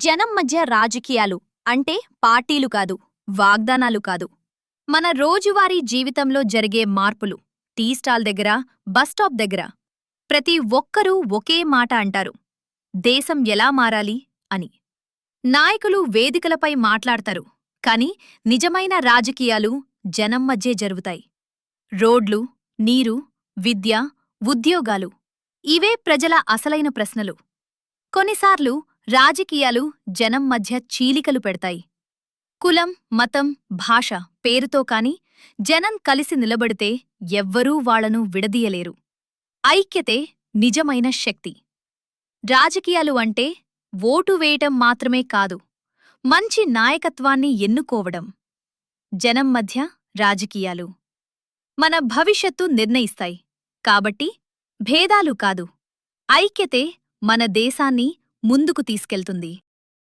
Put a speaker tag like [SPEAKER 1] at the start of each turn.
[SPEAKER 1] జనం మధ్య రాజకీయాలు అంటే పార్టీలు కాదు, వాగ్దానాలు కాదు. మన రోజువారీ జీవితంలో జరిగే మార్పులు. టీ స్టాల్ దగ్గర, బస్టాప్ దగ్గర ప్రతి ఒక్కరూ ఒకే మాట అంటారు: దేశం ఎలా మారాలి అని. నాయకులు వేదికలపై మాట్లాడతారు, కాని నిజమైన రాజకీయాలు జనం మధ్యే జరుగుతాయి. రోడ్లు, నీరు, విద్య, ఉద్యోగాలు ఇవే ప్రజల అసలైన ప్రశ్నలు. కొన్నిసార్లు రాజకీయాలు జనం మధ్య చీలికలు పెడతాయి. కులం, మతం, భాష పేరుతో కాని జనం కలిసి నిలబడితే ఎవ్వరూ వాళ్లను విడదీయలేరు. ఐక్యతే నిజమైన శక్తి. రాజకీయాలు అంటే ఓటు వేయటం మాత్రమే కాదు, మంచి నాయకత్వాన్ని ఎన్నుకోవడం. జనం మధ్య రాజకీయాలు మన భవిష్యత్తు నిర్ణయిస్తాయి. కాబట్టి భేదాలు కాదు, ఐక్యతే మన దేశాన్ని ముందుకు తీసుకెళ్తుంది.